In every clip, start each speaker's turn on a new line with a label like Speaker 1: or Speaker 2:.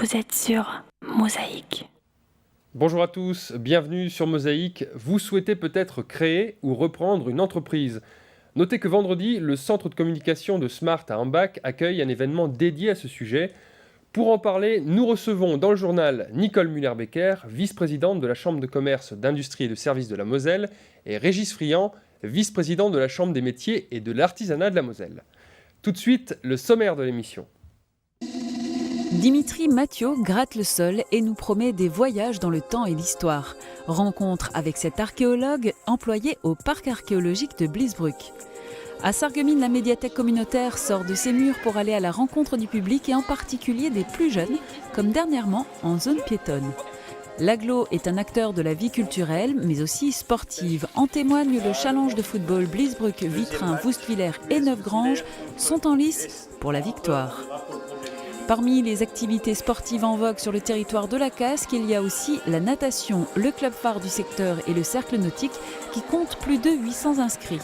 Speaker 1: Vous êtes sur Mosaïque.
Speaker 2: Bonjour à tous, bienvenue sur Mosaïque. Vous souhaitez peut-être créer ou reprendre une entreprise. Notez que vendredi, le centre de communication de Smart à Ambach accueille un événement dédié à ce sujet. Pour en parler, nous recevons dans le journal Nicole Müller-Becker, vice-présidente de la Chambre de commerce, d'industrie et de services de la Moselle, et Régis Friand, vice-président de la Chambre des métiers et de l'artisanat de la Moselle. Tout de suite, le sommaire de l'émission.
Speaker 3: Dimitri Mathieu gratte le sol et nous promet des voyages dans le temps et l'histoire. Rencontre avec cet archéologue employé au parc archéologique de Bliesbruck. À Sarreguemines, la médiathèque communautaire sort de ses murs pour aller à la rencontre du public et en particulier des plus jeunes, comme dernièrement en zone piétonne. L'Agglo est un acteur de la vie culturelle, mais aussi sportive. En témoigne le challenge de football Bliesbruck, Vitrin, Woustviller et Neufgrange sont en lice pour la victoire. Parmi les activités sportives en vogue sur le territoire de la Casque, il y a aussi la natation, le club phare du secteur et le cercle nautique qui compte plus de 800 inscrits.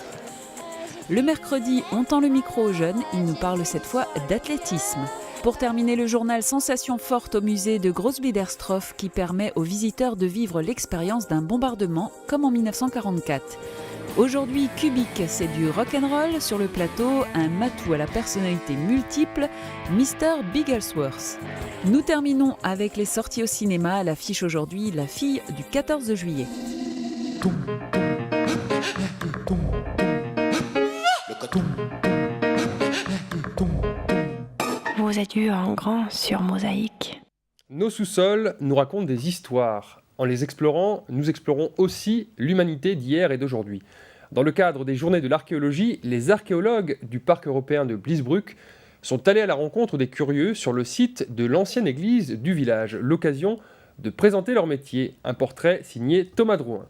Speaker 3: Le mercredi, on tend le micro aux jeunes, ils nous parlent cette fois d'athlétisme. Pour terminer le journal Sensations fortes au musée de Großbiederstroff qui permet aux visiteurs de vivre l'expérience d'un bombardement comme en 1944. Aujourd'hui, Kubik, c'est du rock'n'roll sur le plateau, un matou à la personnalité multiple, Mr. Bigglesworth. Nous terminons avec les sorties au cinéma, à l'affiche aujourd'hui, La fille du 14 juillet.
Speaker 1: Vous êtes eu en grand sur Mosaïque.
Speaker 2: Nos sous-sols nous racontent des histoires. En les explorant, nous explorons aussi l'humanité d'hier et d'aujourd'hui. Dans le cadre des Journées de l'archéologie, les archéologues du parc européen de Bliesbruck sont allés à la rencontre des curieux sur le site de l'ancienne église du village. L'occasion de présenter leur métier. Un portrait signé Thomas Drouin.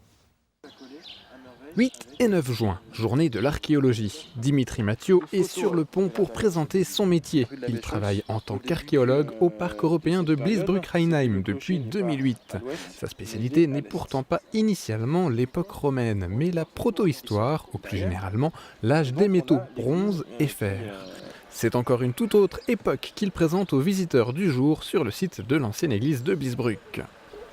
Speaker 4: 8 et 9 juin, journée de l'archéologie. Dimitri Mathieu est sur le pont pour présenter son métier. Il travaille en tant qu'archéologue au parc européen de Bliesbruck-Rheinheim depuis 2008. Sa spécialité n'est pourtant pas initialement l'époque romaine, mais la protohistoire, ou plus généralement l'âge des métaux, bronze et fer. C'est encore une toute autre époque qu'il présente aux visiteurs du jour sur le site de l'ancienne église de Bliesbruck.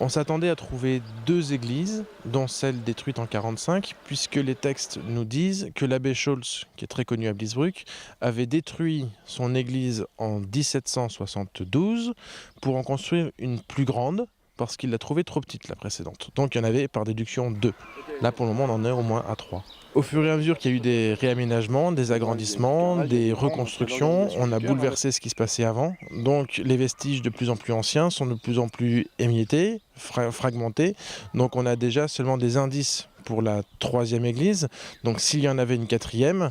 Speaker 5: On s'attendait à trouver 2 églises, dont celle détruite en 1945, puisque les textes nous disent que l'abbé Scholz, qui est très connu à Bliesbruck, avait détruit son église en 1772 pour en construire une plus grande, parce qu'il l'a trouvée trop petite, la précédente. Donc il y en avait par déduction 2. Là pour le moment on en est au moins à 3. Au fur et à mesure qu'il y a eu des réaménagements, des agrandissements, des reconstructions, on a bouleversé ce qui se passait avant. Donc les vestiges de plus en plus anciens sont de plus en plus émiettés, fragmentés. Donc on a déjà seulement des indices pour la 3e église. Donc s'il y en avait une 4e,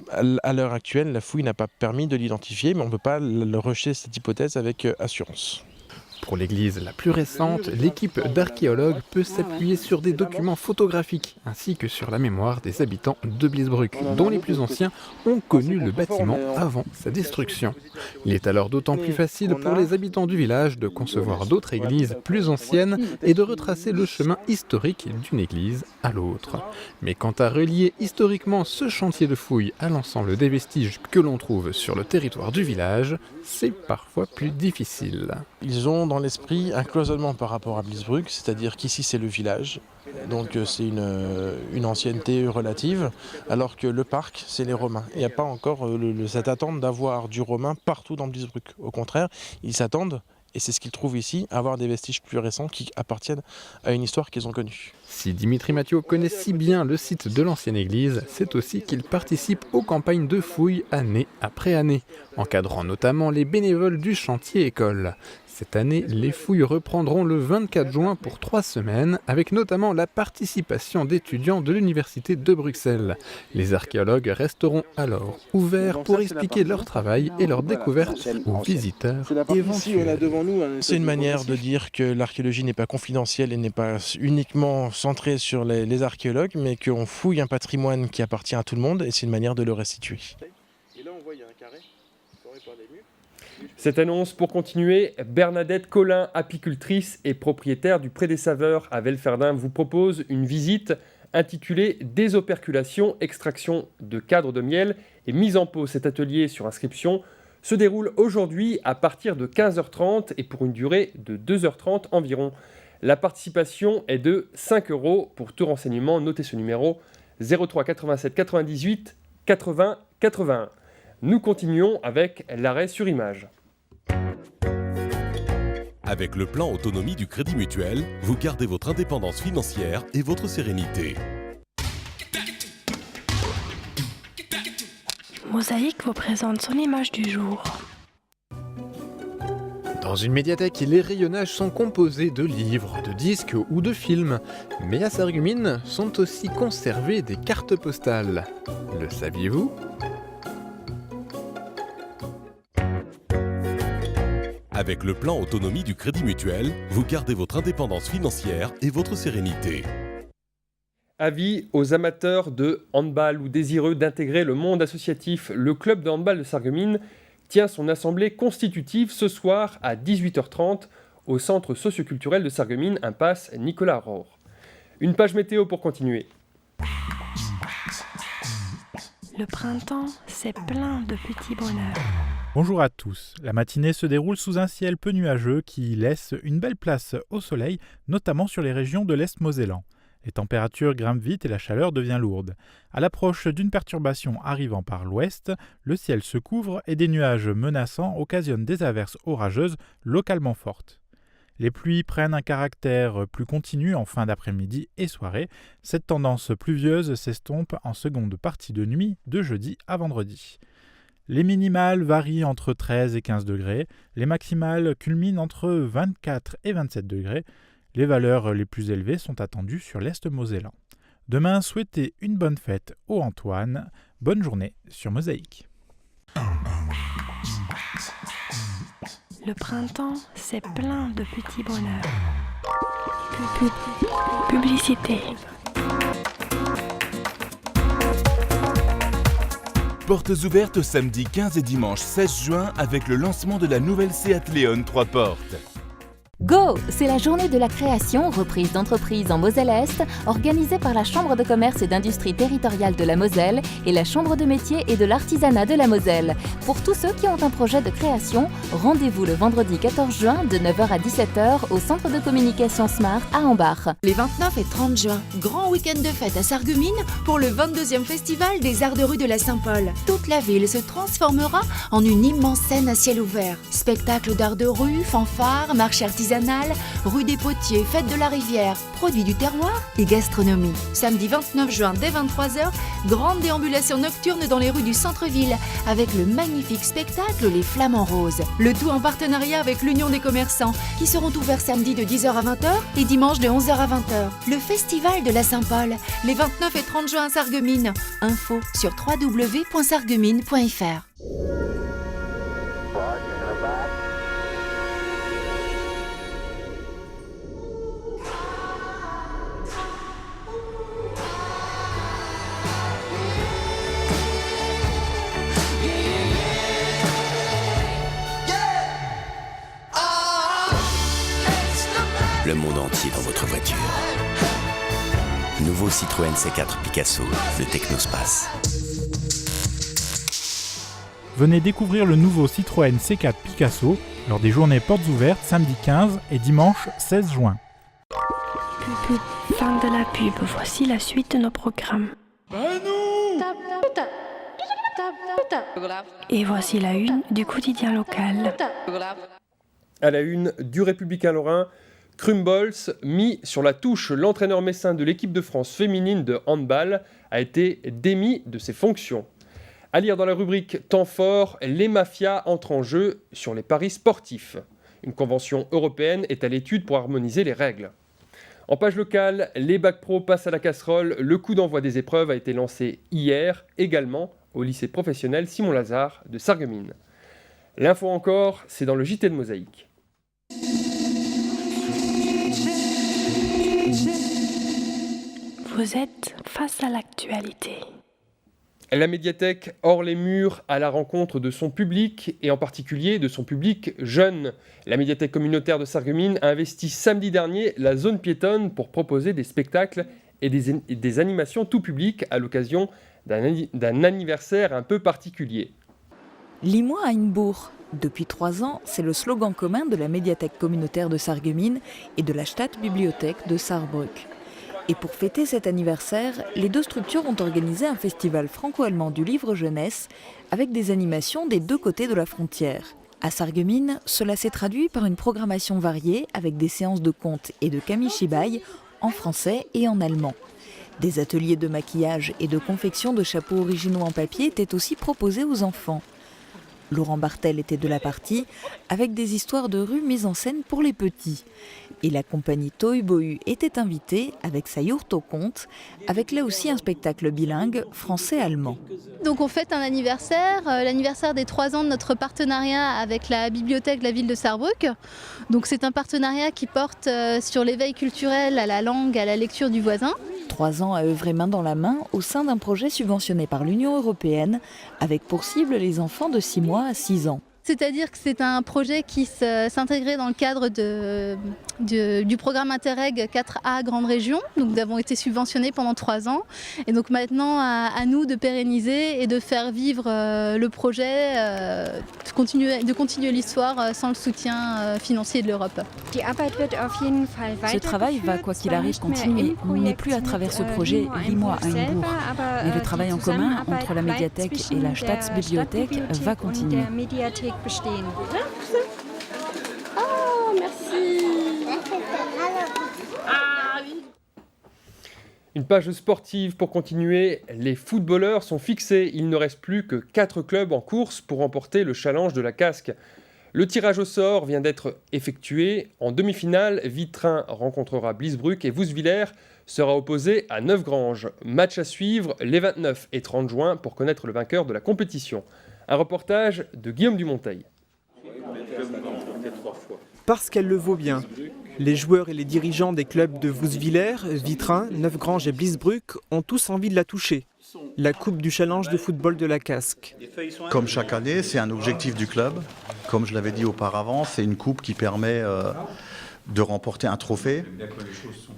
Speaker 5: à l'heure actuelle, la fouille n'a pas permis de l'identifier, mais on ne peut pas rejeter cette hypothèse avec assurance.
Speaker 4: Pour l'église la plus récente, l'équipe d'archéologues peut s'appuyer sur des documents photographiques ainsi que sur la mémoire des habitants de Bliesbruck, dont les plus anciens ont connu le bâtiment avant sa destruction. Il est alors d'autant plus facile pour les habitants du village de concevoir d'autres églises plus anciennes et de retracer le chemin historique d'une église à l'autre. Mais quant à relier historiquement ce chantier de fouilles à l'ensemble des vestiges que l'on trouve sur le territoire du village, c'est parfois plus difficile.
Speaker 5: Ils ont dans l'esprit un cloisonnement par rapport à Bliesbruck, c'est-à-dire qu'ici c'est le village, donc c'est une ancienneté relative, alors que le parc c'est les Romains. Il n'y a pas encore cette attente d'avoir du romain partout dans Bliesbruck. Au contraire, ils s'attendent, et c'est ce qu'ils trouvent ici, à avoir des vestiges plus récents qui appartiennent à une histoire qu'ils ont connue.
Speaker 4: Si Dimitri Mathieu connaît si bien le site de l'ancienne église, c'est aussi qu'il participe aux campagnes de fouilles année après année, encadrant notamment les bénévoles du chantier école. Cette année, les fouilles reprendront le 24 juin pour 3 semaines, avec notamment la participation d'étudiants de l'université de Bruxelles. Les archéologues resteront alors ouverts pour expliquer leur travail et leurs découvertes aux visiteurs éventuels.
Speaker 5: C'est une manière de dire que l'archéologie n'est pas confidentielle et n'est pas uniquement centrée sur les archéologues, mais qu'on fouille un patrimoine qui appartient à tout le monde, et c'est une manière de le restituer. Et là on voit il y a un carré formé par des murs.
Speaker 2: Cette annonce pour continuer, Bernadette Collin, apicultrice et propriétaire du Pré des Saveurs à Velferdin, vous propose une visite intitulée Désoperculation, extraction de cadres de miel et mise en pot. Cet atelier sur inscription se déroule aujourd'hui à partir de 15h30 et pour une durée de 2h30 environ. La participation est de 5 €. Pour tout renseignement, notez ce numéro 03 87 98 80 81. Nous continuons avec l'arrêt sur image.
Speaker 6: Avec le plan autonomie du Crédit Mutuel, vous gardez votre indépendance financière et votre sérénité.
Speaker 1: Mosaïque vous présente son image du jour.
Speaker 4: Dans une médiathèque, les rayonnages sont composés de livres, de disques ou de films. Mais à Sarreguemines sont aussi conservées des cartes postales. Le saviez-vous ?
Speaker 6: Avec le plan autonomie du Crédit Mutuel, vous gardez votre indépendance financière et votre sérénité.
Speaker 2: Avis aux amateurs de handball ou désireux d'intégrer le monde associatif. Le club de handball de Sarreguemines tient son assemblée constitutive ce soir à 18h30 au centre socioculturel de Sarreguemines, impasse Nicolas Rohr. Une page météo pour continuer.
Speaker 1: Le printemps, c'est plein de petits bonheurs.
Speaker 7: Bonjour à tous. La matinée se déroule sous un ciel peu nuageux qui laisse une belle place au soleil, notamment sur les régions de l'Est mosellan. Les températures grimpent vite et la chaleur devient lourde. À l'approche d'une perturbation arrivant par l'ouest, le ciel se couvre et des nuages menaçants occasionnent des averses orageuses localement fortes. Les pluies prennent un caractère plus continu en fin d'après-midi et soirée. Cette tendance pluvieuse s'estompe en seconde partie de nuit de jeudi à vendredi. Les minimales varient entre 13 et 15 degrés, les maximales culminent entre 24 et 27 degrés. Les valeurs les plus élevées sont attendues sur l'Est mosellan. Demain, souhaitez une bonne fête au Antoine. Bonne journée sur Mosaïque.
Speaker 1: Le printemps, c'est plein de petits bonheurs. Publicité.
Speaker 8: Portes ouvertes samedi 15 et dimanche 16 juin avec le lancement de la nouvelle Seat Leon 3 portes.
Speaker 9: Go! C'est la journée de la création, reprise d'entreprise en Moselle-Est, organisée par la Chambre de commerce et d'industrie territoriale de la Moselle et la Chambre de métiers et de l'artisanat de la Moselle. Pour tous ceux qui ont un projet de création, rendez-vous le vendredi 14 juin de 9h à 17h au centre de communication Smart à Ambach.
Speaker 10: Les 29 et 30 juin, grand week-end de fête à Sarreguemines pour le 22e festival des Arts de rue de la Saint-Paul. Toute la ville se transformera en une immense scène à ciel ouvert. Spectacles d'art de rue, fanfares, marché artisanal, rue des Potiers, fête de la rivière, produits du terroir et gastronomie. Samedi 29 juin dès 23h, grande déambulation nocturne dans les rues du centre-ville avec le magnifique spectacle Les Flamants Roses. Le tout en partenariat avec l'Union des commerçants qui seront ouverts samedi de 10h à 20h et dimanche de 11h à 20h. Le festival de la Saint-Paul, les 29 et 30 juin à Sarreguemines. Info sur www.sarreguemines.fr.
Speaker 11: Le monde entier dans votre voiture. Nouveau Citroën C4 Picasso de Technospace.
Speaker 7: Venez découvrir le nouveau Citroën C4 Picasso lors des journées portes ouvertes samedi 15 et dimanche 16 juin.
Speaker 1: Fin de la pub, voici la suite de nos programmes. Et voici la une du quotidien local.
Speaker 2: À la une du Républicain Lorrain, Krumbolz mis sur la touche. L'entraîneur messin de l'équipe de France féminine de handball a été démis de ses fonctions. À lire dans la rubrique Temps fort, les mafias entrent en jeu sur les paris sportifs. Une convention européenne est à l'étude pour harmoniser les règles. En page locale, les bacs pro passent à la casserole. Le coup d'envoi des épreuves a été lancé hier, également au lycée professionnel Simon Lazare de Sarreguemines. L'info encore, c'est dans le JT de Mosaïque.
Speaker 1: Vous êtes face à l'actualité.
Speaker 2: La médiathèque hors les murs à la rencontre de son public et en particulier de son public jeune. La médiathèque communautaire de Sarreguemines a investi samedi dernier la zone piétonne pour proposer des spectacles et des animations tout public à l'occasion d'un anniversaire un peu particulier.
Speaker 3: Lis-moi à Inbourg. Depuis 3 ans, c'est le slogan commun de la médiathèque communautaire de Sarreguemines et de la Stadtbibliothek de Saarbrück. Et pour fêter cet anniversaire, les 2 structures ont organisé un festival franco-allemand du livre jeunesse avec des animations des 2 côtés de la frontière. À Sarreguemines, cela s'est traduit par une programmation variée avec des séances de contes et de kamishibai en français et en allemand. Des ateliers de maquillage et de confection de chapeaux originaux en papier étaient aussi proposés aux enfants. Laurent Bartel était de la partie, avec des histoires de rue mises en scène pour les petits. Et la compagnie Toy Bohu était invitée avec sa yourte au conte, avec là aussi un spectacle bilingue français-allemand.
Speaker 12: Donc on fête un anniversaire, l'anniversaire des 3 ans de notre partenariat avec la bibliothèque de la ville de Saarbrück. Donc c'est un partenariat qui porte sur l'éveil culturel à la langue, à la lecture du voisin.
Speaker 3: 3 ans à œuvrer main dans la main au sein d'un projet subventionné par l'Union européenne, avec pour cible les enfants de 6 mois à 6 ans.
Speaker 12: C'est-à-dire que c'est un projet qui s'intégrait dans le cadre du programme Interreg 4A Grande Région. Donc nous avons été subventionnés pendant 3 ans. Et donc maintenant, à nous de pérenniser et de faire vivre le projet, de continuer l'histoire sans le soutien financier de l'Europe.
Speaker 3: Ce travail va, quoi qu'il arrive, continuer, mais plus à travers ce projet Lis-moi à Inbourg. Mais le travail en commun entre la médiathèque et la Stadtbibliothek va continuer.
Speaker 1: Oh, merci.
Speaker 2: Une page sportive pour continuer. Les footballeurs sont fixés. Il ne reste plus que 4 clubs en course pour remporter le challenge de la casque. Le tirage au sort vient d'être effectué. En demi-finale, Vitrin rencontrera Bliesbruck et Woeswiller sera opposé à Neufgrange. Match à suivre les 29 et 30 juin pour connaître le vainqueur de la compétition. Un reportage de Guillaume Dumonteil.
Speaker 13: Parce qu'elle le vaut bien. Les joueurs et les dirigeants des clubs de Woeswiller, Vitrin, Neufgrange et Bliesbruck ont tous envie de la toucher. La coupe du challenge de football de la casque.
Speaker 14: Comme chaque année, c'est un objectif du club. Comme je l'avais dit auparavant, c'est une coupe qui permet de remporter un trophée.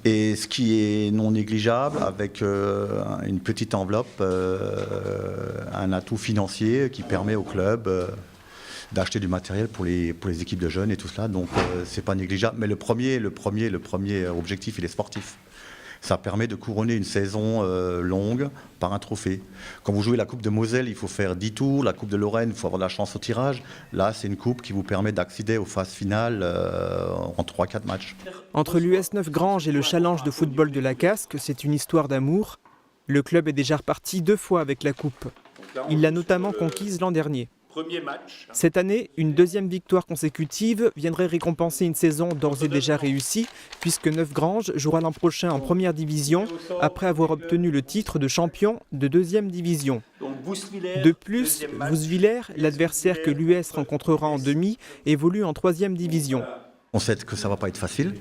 Speaker 14: Et ce qui est non négligeable, avec une petite enveloppe, un atout financier qui permet au club d'acheter du matériel pour les équipes de jeunes et tout cela. Donc c'est pas négligeable. Mais le premier objectif, il est sportif. Ça permet de couronner une saison longue par un trophée. Quand vous jouez la Coupe de Moselle, il faut faire 10 tours. La Coupe de Lorraine, il faut avoir de la chance au tirage. Là, c'est une coupe qui vous permet d'accéder aux phases finales en 3-4 matchs.
Speaker 13: Entre l'US Neufgrange et le challenge de football de la casque, c'est une histoire d'amour. Le club est déjà reparti 2 fois avec la coupe. Il l'a notamment conquise l'an dernier. Cette année, une 2e victoire consécutive viendrait récompenser une saison d'ores et déjà réussie, puisque Neufgrange jouera l'an prochain en première division, après avoir obtenu le titre de champion de 2e division. De plus, Woeswiller, l'adversaire que l'US rencontrera en demi, évolue en 3e division.
Speaker 14: On sait que ça ne va pas être facile,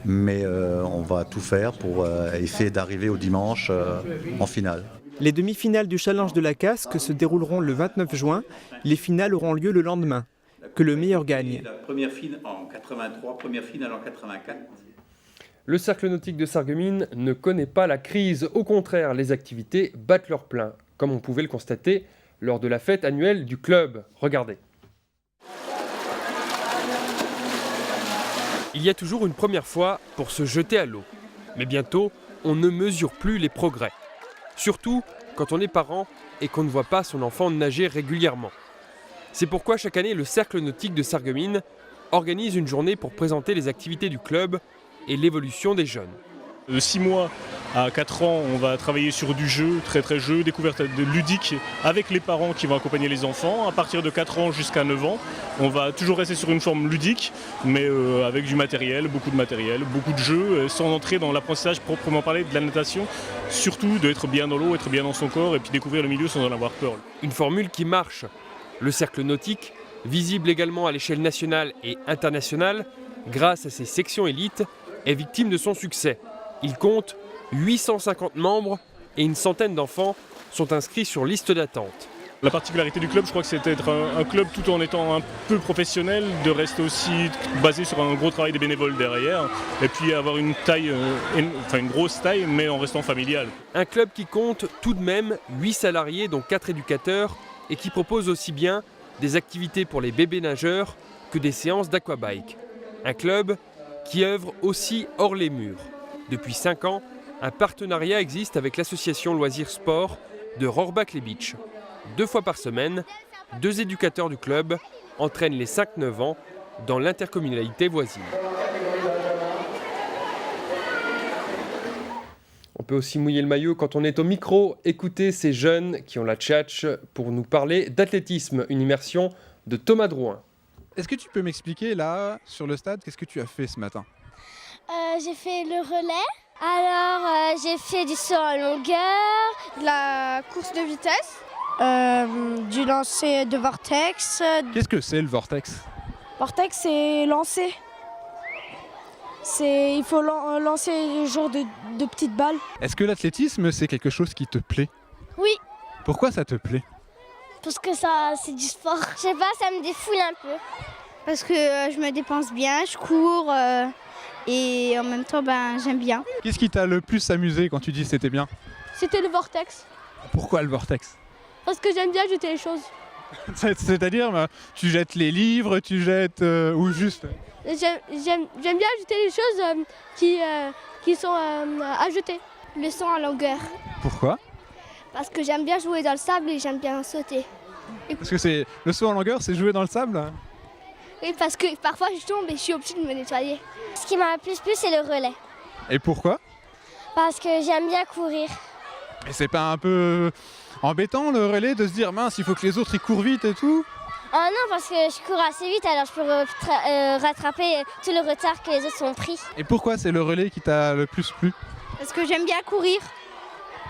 Speaker 14: mais on va tout faire pour essayer d'arriver au dimanche en finale.
Speaker 13: Les demi-finales du challenge de la casque se dérouleront le 29 juin. Les finales auront lieu le lendemain. Que le meilleur gagne.
Speaker 15: La première finale en 83, première finale en 84.
Speaker 2: Le cercle nautique de Sarreguemines ne connaît pas la crise. Au contraire, les activités battent leur plein, comme on pouvait le constater lors de la fête annuelle du club. Regardez. Il y a toujours une première fois pour se jeter à l'eau. Mais bientôt, on ne mesure plus les progrès. Surtout quand on est parent et qu'on ne voit pas son enfant nager régulièrement. C'est pourquoi chaque année, le Cercle nautique de Sarreguemines organise une journée pour présenter les activités du club et l'évolution des jeunes.
Speaker 16: De 6 mois à 4 ans, on va travailler sur du jeu, très jeu, découverte ludique avec les parents qui vont accompagner les enfants. À partir de 4 ans jusqu'à 9 ans, on va toujours rester sur une forme ludique, mais avec du matériel, beaucoup de jeux, sans entrer dans l'apprentissage proprement parlé de la natation. Surtout d'être bien dans l'eau, être bien dans son corps et puis découvrir le milieu sans en avoir peur.
Speaker 2: Une formule qui marche. Le cercle nautique, visible également à l'échelle nationale et internationale, grâce à ses sections élites, est victime de son succès. Il compte 850 membres et une centaine d'enfants sont inscrits sur liste d'attente.
Speaker 16: La particularité du club, je crois que c'est d'être un club tout en étant un peu professionnel, de rester aussi basé sur un gros travail des bénévoles derrière, et puis avoir une grosse taille, mais en restant familial.
Speaker 2: Un club qui compte tout de même 8 salariés, dont 4 éducateurs, et qui propose aussi bien des activités pour les bébés nageurs que des séances d'aquabike. Un club qui œuvre aussi hors les murs. Depuis 5 ans, un partenariat existe avec l'association Loisirs Sport de Rohrbach-les-Beach. 2 fois par semaine, 2 éducateurs du club entraînent les 5-9 ans dans l'intercommunalité voisine. On peut aussi mouiller le maillot quand on est au micro. Écoutez ces jeunes qui ont la tchatche pour nous parler d'athlétisme, une immersion de Thomas Drouin.
Speaker 17: Est-ce que tu peux m'expliquer là, sur le stade, qu'est-ce que tu as fait ce matin ?
Speaker 18: J'ai fait le relais. Alors, j'ai fait du saut en longueur,
Speaker 19: de la course de vitesse,
Speaker 18: du lancer de vortex.
Speaker 17: Qu'est-ce que c'est le vortex ?
Speaker 18: Vortex, c'est lancer. Il faut lancer le genre de petites balles.
Speaker 17: Est-ce que l'athlétisme, c'est quelque chose qui te plaît ?
Speaker 18: Oui,
Speaker 17: Pourquoi ça te plaît ?
Speaker 18: parce que ça, c'est du sport. Je sais pas, ça me défoule un peu.
Speaker 19: parce que je me dépense bien, je cours et en même temps j'aime bien.
Speaker 17: Qu'est-ce qui t'a le plus amusé quand tu dis c'était bien ?
Speaker 18: C'était le vortex.
Speaker 17: Pourquoi le vortex ?
Speaker 18: Parce que j'aime bien jeter les choses.
Speaker 17: C'est-à-dire, tu jettes les livres, tu jettes... ou juste...
Speaker 18: J'aime bien jeter les choses qui sont à jeter. Le saut en longueur.
Speaker 17: Pourquoi ?
Speaker 18: Parce que j'aime bien jouer dans le sable et j'aime bien sauter.
Speaker 17: Parce que le saut en longueur, c'est jouer dans le sable ?
Speaker 18: Oui, parce que parfois je tombe et je suis obligée de me nettoyer. Ce qui m'a le plus plu, c'est le relais.
Speaker 17: Et pourquoi ?
Speaker 18: Parce que j'aime bien courir.
Speaker 17: Et c'est pas un peu embêtant le relais de se dire mince, il faut que les autres ils courent vite et tout ?
Speaker 18: Oh non, parce que je cours assez vite, alors je peux rattraper tout le retard que les autres ont pris.
Speaker 17: Et pourquoi c'est le relais qui t'a le plus plu ?
Speaker 19: Parce que j'aime bien courir.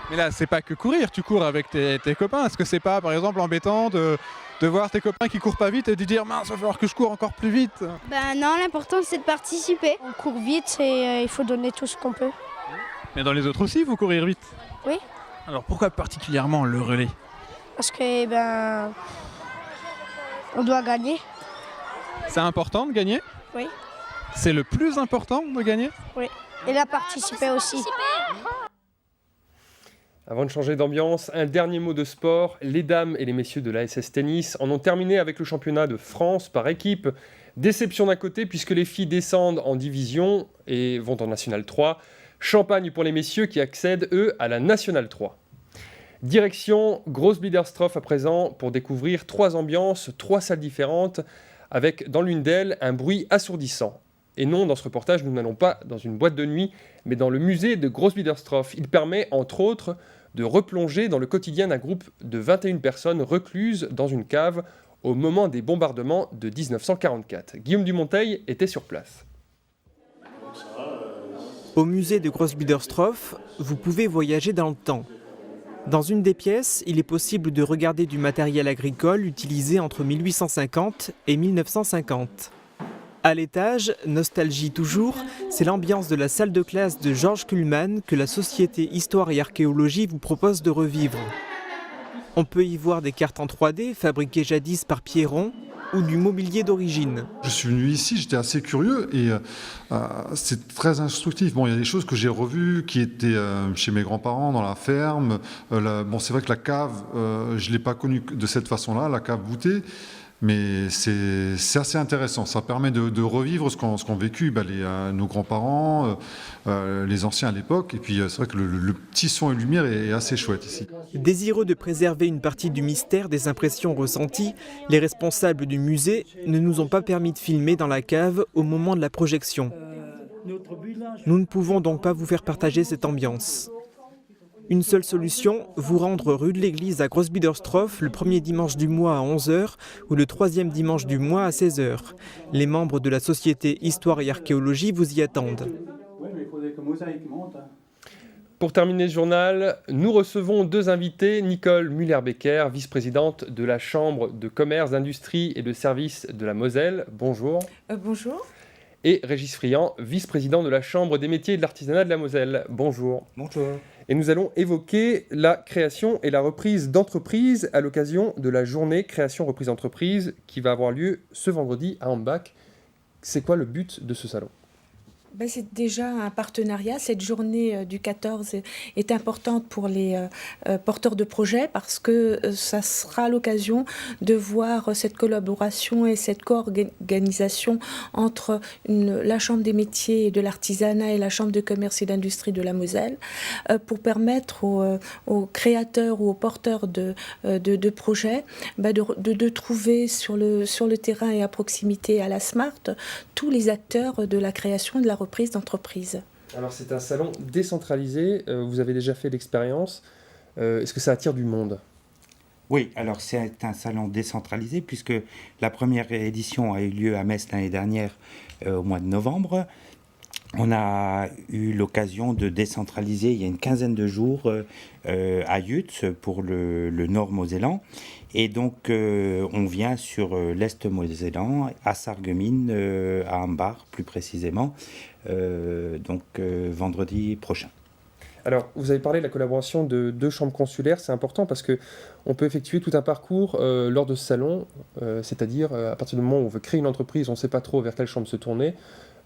Speaker 17: Mais là, c'est pas que courir, tu cours avec tes copains. Est-ce que c'est pas, par exemple, embêtant de voir tes copains qui courent pas vite et de dire mince, il va falloir que je cours encore plus vite ?
Speaker 19: Non, l'important c'est de participer.
Speaker 18: On court vite et il faut donner tout ce qu'on peut.
Speaker 17: Mais dans les autres aussi, il faut courir vite.
Speaker 18: Oui.
Speaker 17: Alors pourquoi particulièrement le relais ?
Speaker 18: Parce que on doit gagner.
Speaker 17: C'est important de gagner ?
Speaker 18: Oui.
Speaker 17: C'est le plus important de gagner ?
Speaker 18: Oui. Et là, participer aussi.
Speaker 2: Avant de changer d'ambiance, un dernier mot de sport. Les dames et les messieurs de l'ASS Tennis en ont terminé avec le championnat de France par équipe. Déception d'un côté puisque les filles descendent en division et vont en National 3. Champagne pour les messieurs qui accèdent, eux, à la National 3. Direction Großbiederstroff à présent pour découvrir 3 ambiances, 3 salles différentes, avec dans l'une d'elles un bruit assourdissant. Et non, dans ce reportage, nous n'allons pas dans une boîte de nuit, mais dans le musée de Großbiederstroff. Il permet, entre autres, de replonger dans le quotidien d'un groupe de 21 personnes recluses dans une cave au moment des bombardements de 1944. Guillaume Dumonteil était sur place.
Speaker 13: Au musée de Großbiederstroff, vous pouvez voyager dans le temps. Dans une des pièces, il est possible de regarder du matériel agricole utilisé entre 1850 et 1950. À l'étage, nostalgie toujours, c'est l'ambiance de la salle de classe de Georges Kuhlmann que la Société Histoire et Archéologie vous propose de revivre. On peut y voir des cartes en 3D fabriquées jadis par Pierron ou du mobilier d'origine.
Speaker 20: Je suis venu ici, j'étais assez curieux et c'est très instructif. Bon, il y a des choses que j'ai revues qui étaient chez mes grands-parents dans la ferme. C'est vrai que la cave, je ne l'ai pas connue de cette façon-là, la cave voûtée. Mais c'est assez intéressant, ça permet de revivre ce qu'ont vécu nos grands-parents, les anciens à l'époque, et puis c'est vrai que le petit son et lumière est assez chouette ici.
Speaker 13: Désireux de préserver une partie du mystère des impressions ressenties, les responsables du musée ne nous ont pas permis de filmer dans la cave au moment de la projection. Nous ne pouvons donc pas vous faire partager cette ambiance. Une seule solution, vous rendre rue de l'église à Großbiederstroff le premier dimanche du mois à 11h ou le troisième dimanche du mois à 16h. Les membres de la Société Histoire et Archéologie vous y attendent.
Speaker 2: Pour terminer ce journal, nous recevons 2 invités. Nicole Müller-Becker, vice-présidente de la Chambre de commerce, d'industrie et de services de la Moselle. Bonjour.
Speaker 21: Bonjour.
Speaker 2: Et Régis Friand, vice-président de la Chambre des métiers et de l'artisanat de la Moselle. Bonjour.
Speaker 21: Bonjour.
Speaker 2: Et nous allons évoquer la création et la reprise d'entreprises à l'occasion de la journée création-reprise d'entreprise qui va avoir lieu ce vendredi à Hambach. C'est quoi le but de ce salon ?
Speaker 21: C'est déjà un partenariat. Cette journée du 14 est importante pour les porteurs de projets parce que ça sera l'occasion de voir cette collaboration et cette co-organisation entre la Chambre des métiers et de l'artisanat et la Chambre de commerce et d'industrie de la Moselle pour permettre aux créateurs ou aux porteurs de projets de trouver sur le terrain et à proximité à la Smart tous les acteurs de la création et de la reprise d'entreprise.
Speaker 2: Alors c'est un salon décentralisé, vous avez déjà fait l'expérience, est-ce que ça attire du monde ?
Speaker 22: Oui, alors c'est un salon décentralisé puisque la première édition a eu lieu à Metz l'année dernière au mois de novembre. On a eu l'occasion de décentraliser il y a une quinzaine de jours à Yutz pour le nord mosellan. Et donc on vient sur l'est mosellan, à Sarreguemines, à Ambach plus précisément, vendredi prochain.
Speaker 2: Alors, vous avez parlé de la collaboration de 2 chambres consulaires, c'est important parce qu'on peut effectuer tout un parcours lors de ce salon, c'est-à-dire à partir du moment où on veut créer une entreprise, on ne sait pas trop vers quelle chambre se tourner.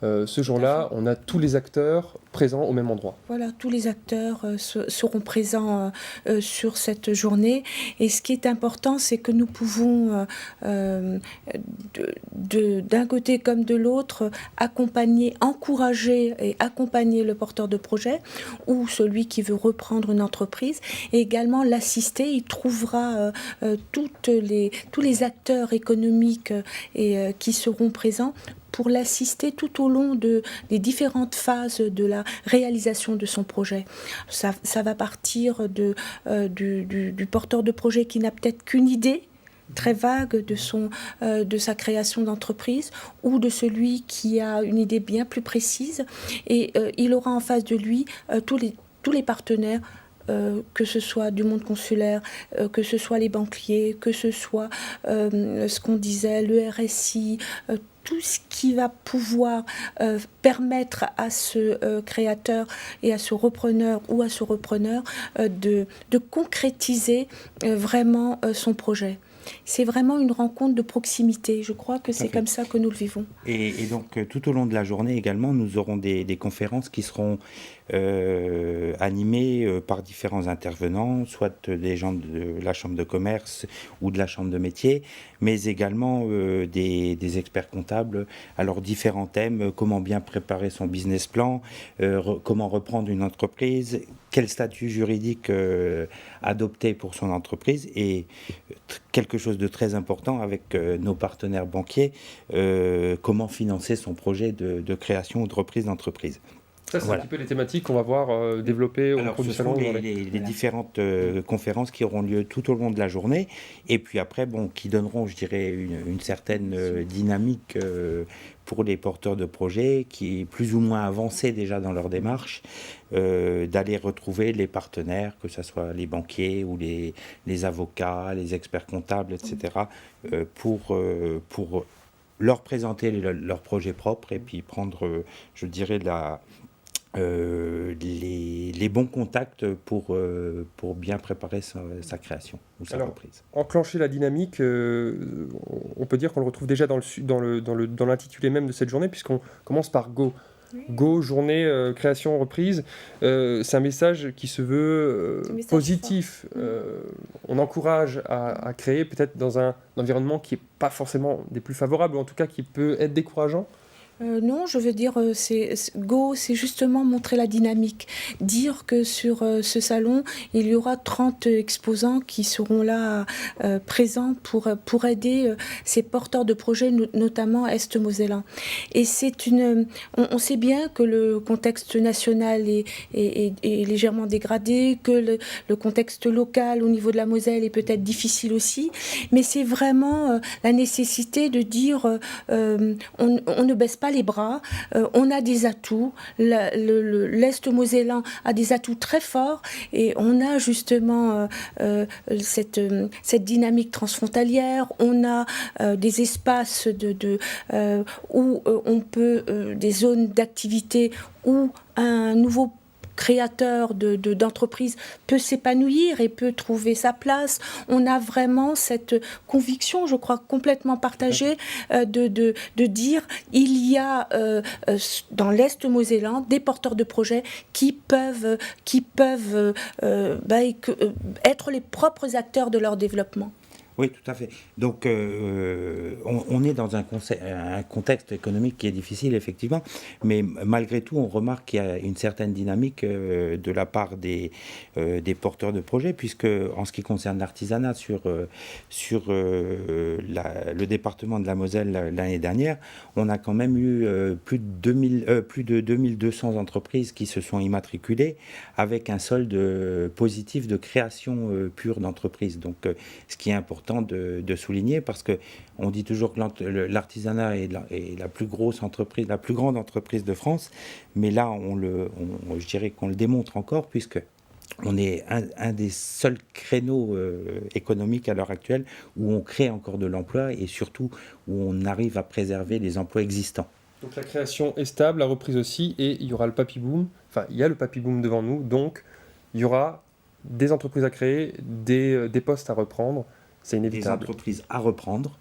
Speaker 2: Ce jour-là, on a tous les acteurs présents au même endroit.
Speaker 21: Voilà, tous les acteurs seront présents sur cette journée. Et ce qui est important, c'est que nous pouvons, d'un côté comme de l'autre, encourager et accompagner le porteur de projet ou celui qui veut reprendre une entreprise. Et également l'assister, il trouvera tous les acteurs économiques qui seront présents pour l'assister tout au long des différentes phases de la réalisation de son projet. Ça va partir du porteur de projet qui n'a peut-être qu'une idée très vague de sa création d'entreprise ou de celui qui a une idée bien plus précise et il aura en face de lui tous les partenaires que ce soit du monde consulaire, que ce soit les banquiers, que ce soit ce qu'on disait, le RSI, tout ce qui va pouvoir permettre à ce créateur et à ce repreneur ou à ce repreneur de concrétiser vraiment son projet. C'est vraiment une rencontre de proximité. Je crois que c'est comme ça que nous le vivons.
Speaker 22: Et donc, tout au long de la journée également, nous aurons des conférences qui seront animées par différents intervenants, soit des gens de la Chambre de commerce ou de la Chambre de métier, mais également des experts comptables. Alors, différents thèmes, comment bien préparer son business plan, comment reprendre une entreprise, quel statut juridique adopter pour son entreprise et quelque chose de très important avec nos partenaires banquiers, comment financer son projet de création ou de reprise d'entreprise.
Speaker 2: Ça, c'est un petit peu les thématiques qu'on va voir développer au cours du salon.
Speaker 22: Les différentes conférences qui auront lieu tout au long de la journée et puis après, qui donneront, je dirais, une certaine dynamique pour les porteurs de projets qui est plus ou moins avancés déjà dans leur démarche, d'aller retrouver les partenaires, que ce soit les banquiers ou les avocats, les experts comptables, etc., pour leur présenter leur projet propre et puis prendre, je dirais, les bons contacts pour bien préparer sa création ou sa reprise.
Speaker 2: Enclencher la dynamique, on peut dire qu'on le retrouve déjà dans l'intitulé même de cette journée, puisqu'on commence par Go. Go, journée, création, reprise. C'est un message qui se veut positif. On encourage à créer peut-être dans un environnement qui n'est pas forcément des plus favorables, ou en tout cas qui peut être décourageant.
Speaker 21: Non, je veux dire, Go, c'est justement montrer la dynamique. Dire que sur ce salon, il y aura 30 exposants qui seront là présents pour aider ces porteurs de projets, notamment Est-Mosellan. Et on sait bien que le contexte national est légèrement dégradé, que le contexte local au niveau de la Moselle est peut-être difficile aussi, mais c'est vraiment la nécessité de dire on ne baisse pas les bras, on a des atouts, l'Est mosellan a des atouts très forts et on a justement cette dynamique transfrontalière, on a des espaces où on peut, des zones d'activité où un nouveau créateur d'entreprise peut s'épanouir et peut trouver sa place. On a vraiment cette conviction, je crois, complètement partagée de dire il y a dans l'Est mosellan des porteurs de projets qui peuvent être les propres acteurs de leur développement.
Speaker 22: Oui, tout à fait. Donc, on est dans un contexte économique qui est difficile, effectivement, mais malgré tout, on remarque qu'il y a une certaine dynamique de la part des porteurs de projets, puisque en ce qui concerne l'artisanat sur le département de la Moselle l'année dernière, on a quand même eu plus de 2200 entreprises qui se sont immatriculées, avec un solde positif de création pure d'entreprises. Donc, ce qui est important de souligner, parce que on dit toujours que l'artisanat est la plus grosse entreprise, la plus grande entreprise de France, mais là je dirais qu'on le démontre encore, puisque on est un des seuls créneaux économiques à l'heure actuelle où on crée encore de l'emploi et surtout où on arrive à préserver les emplois existants.
Speaker 2: Donc la création est stable, la reprise aussi, et il y aura le papy boom, enfin il y a le papy boom devant nous, donc il y aura des entreprises à créer, des postes à reprendre. C'est inévitable.
Speaker 22: Des entreprises à reprendre,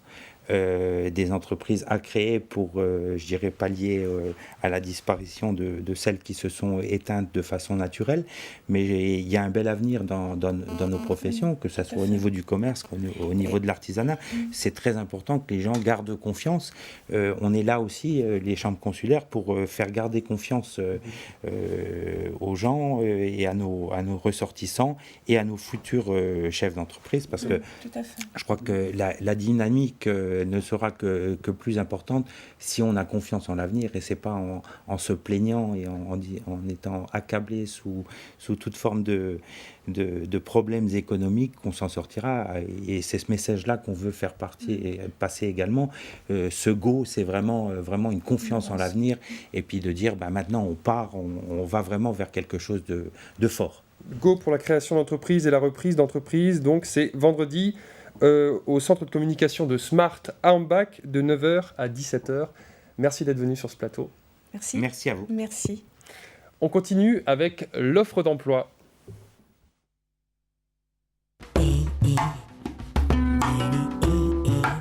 Speaker 22: des entreprises à créer pour, je dirais, pallier à la disparition de celles qui se sont éteintes de façon naturelle. Mais il y a un bel avenir dans nos professions, que ce soit au niveau du commerce, au niveau de l'artisanat. C'est très important que les gens gardent confiance. On est là aussi, les chambres consulaires, pour faire garder confiance aux gens et à nos ressortissants et à nos futurs chefs d'entreprise, parce que je crois que la dynamique ne sera que plus importante si on a confiance en l'avenir, et c'est pas en se plaignant et en étant accablé sous toute forme de problèmes économiques qu'on s'en sortira. Et c'est ce message-là qu'on veut faire passer également. Ce go, c'est vraiment une confiance en l'avenir, et puis de dire maintenant on part, on va vraiment vers quelque chose de fort.
Speaker 2: Go pour la création d'entreprise et la reprise d'entreprise, donc c'est vendredi au centre de communication de Smart à Ambach de 9h à 17h. Merci d'être venu sur ce plateau.
Speaker 21: Merci.
Speaker 22: Merci à vous.
Speaker 21: Merci.
Speaker 2: On continue avec l'offre d'emploi.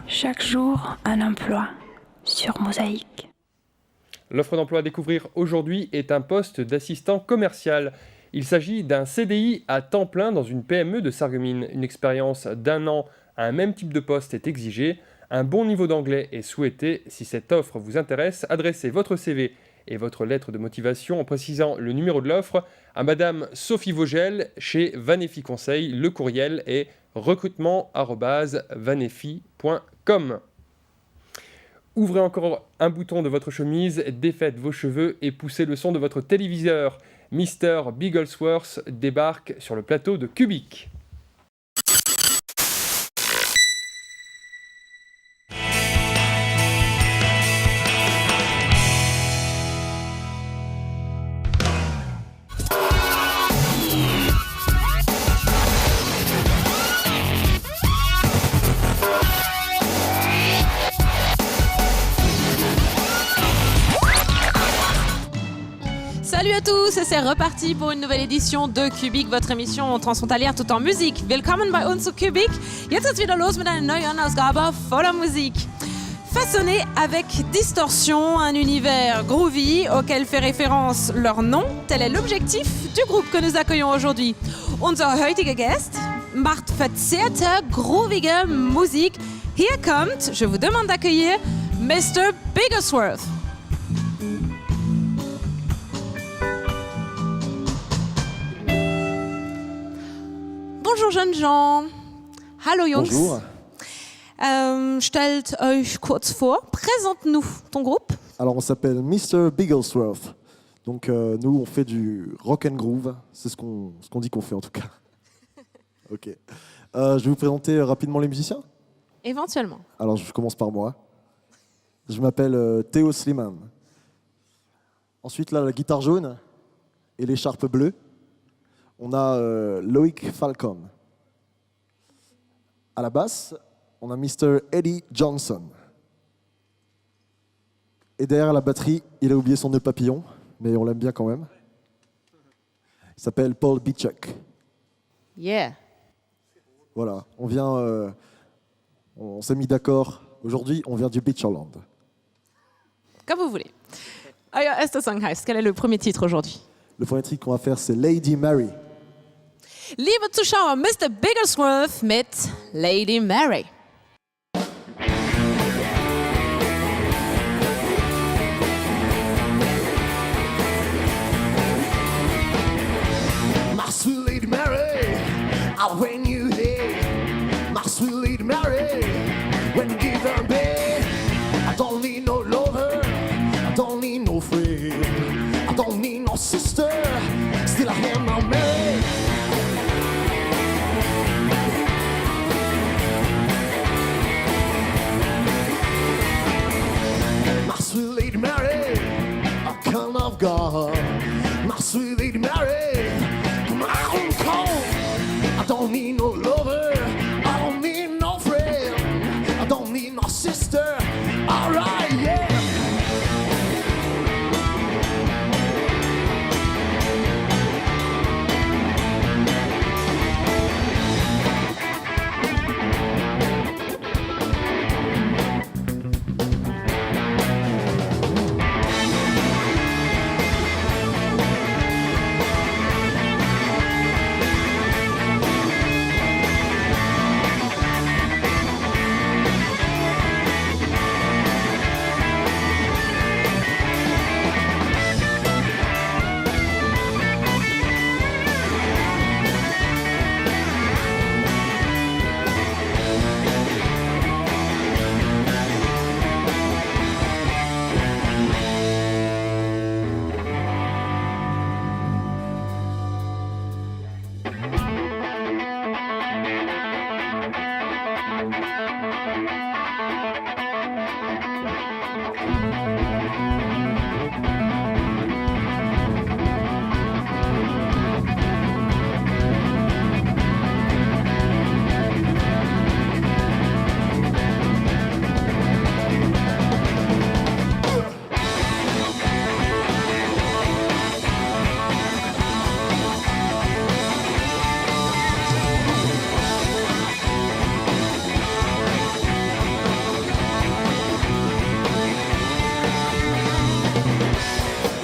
Speaker 1: Chaque jour, un emploi sur Mosaïque.
Speaker 2: L'offre d'emploi à découvrir aujourd'hui est un poste d'assistant commercial. Il s'agit d'un CDI à temps plein dans une PME de Sarreguemines. Une expérience d'1 an à un même type de poste est exigée. Un bon niveau d'anglais est souhaité. Si cette offre vous intéresse, adressez votre CV et votre lettre de motivation en précisant le numéro de l'offre à Madame Sophie Vogel chez Vanefi Conseil. Le courriel est recrutement@vanefi.com. Ouvrez encore un bouton de votre chemise, défaites vos cheveux et poussez le son de votre téléviseur. Mr. Bigglesworth débarque sur le plateau de Cubic.
Speaker 4: Salut à tous, c'est reparti pour une nouvelle édition de Cubic, votre émission transfrontalière tout en Musik. Willkommen bei uns zu Cubic. Jetzt geht's wieder los mit einer neuen Ausgabe voller Musik. Façonné avec distorsion, un univers groovy auquel fait référence leur nom, tel est l'objectif du groupe que nous accueillons aujourd'hui. Unser heutiger Gast macht verzerrte, groovige Musik. Hier kommt, je vous demande d'accueillir Mr. Bigglesworth. Bonjour jeunes gens. Hallo Jungs.
Speaker 5: Bonjour.
Speaker 4: Stellt euch kurz vor. Présente-nous ton groupe.
Speaker 5: Alors on s'appelle Mr. Bigglesworth. Donc nous on fait du rock and groove. C'est ce qu'on dit qu'on fait en tout cas. Ok. Je vais vous présenter rapidement les musiciens.
Speaker 4: Éventuellement.
Speaker 5: Alors je commence par moi. Je m'appelle Théo Sliman. Ensuite là la guitare jaune et l'écharpe bleue. On a Loïc Falcon. À la basse, on a Mr. Eddie Johnson. Et derrière la batterie, il a oublié son nœud papillon, mais on l'aime bien quand même. Il s'appelle Paul Bichuk.
Speaker 4: Yeah.
Speaker 5: Voilà, on s'est mis d'accord. Aujourd'hui, on vient du Beacherland.
Speaker 4: Comme vous voulez. Euer erster Song heißt, quel est le premier titre aujourd'hui?
Speaker 5: Le premier titre qu'on va faire, c'est Lady Mary.
Speaker 4: Liebe Zuschauer, Mr. Bigglesworth mit Lady Mary.
Speaker 6: My sweet Lady Mary, when you hear my sweet Lady Mary, when you give her bed, I don't need no lover, I don't need no friend, I don't need no sister, still I am my Mary. My sweet Lady Mary, a kind of God. My sweet Lady Mary, my own cold. I don't need no lover, I don't need no friend, I don't need no sister. Alright, yeah.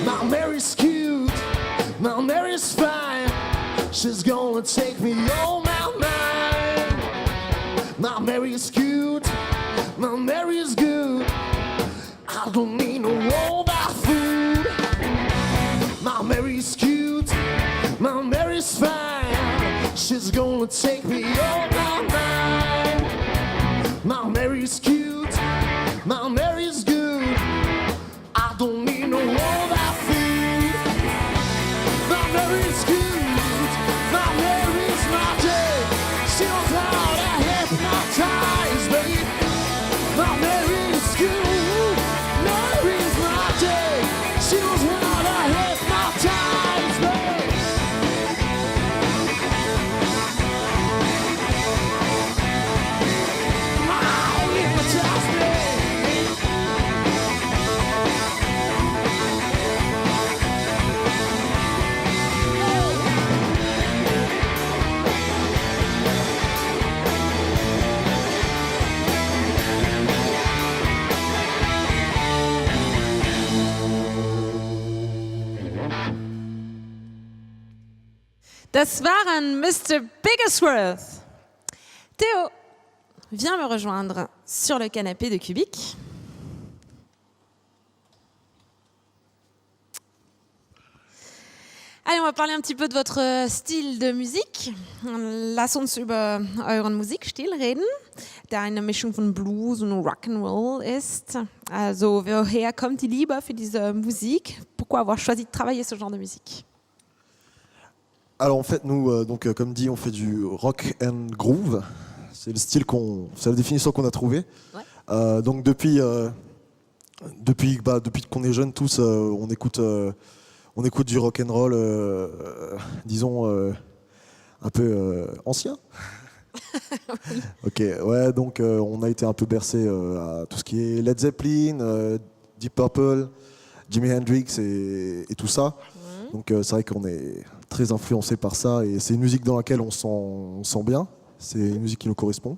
Speaker 6: My Mary's cute, my Mary's fine. She's gonna take me all my mind. My Mary's cute, my Mary's good. I don't need no robot food. My Mary's cute, my Mary's fine. She's gonna take me all my mind. My Mary's cute, my Mary's good. I don't need no robot food. My Mary's cute, my Mary's magic. She knows how to hypnotize me. My Mary's cute, Mary's magic. She knows how to hypnotize me. Oh, hypnotize me.
Speaker 4: Das waren Mr. Bigglesworth. Théo, viens me rejoindre sur le canapé de Cubic. Allez, on va parler un petit peu de votre Stil de Musik. Lass uns über euren Musikstil reden, der eine Mischung von Blues und Rock'n'Roll ist. Also, woher kommt die Liebe für diese Musik? Pourquoi avoir choisi de travailler ce genre de musique?
Speaker 5: Alors en fait, nous, comme dit, on fait du rock and groove. C'est le style c'est la définition qu'on a trouvée. Ouais. Donc depuis qu'on est jeunes tous, on écoute du rock and roll, disons un peu ancien. Oui. Ok, ouais, donc on a été un peu bercé à tout ce qui est Led Zeppelin, Deep Purple, Jimi Hendrix et tout ça. Donc c'est vrai qu'on est très influencé par ça et c'est une musique dans laquelle on sent bien. C'est une musique qui nous correspond.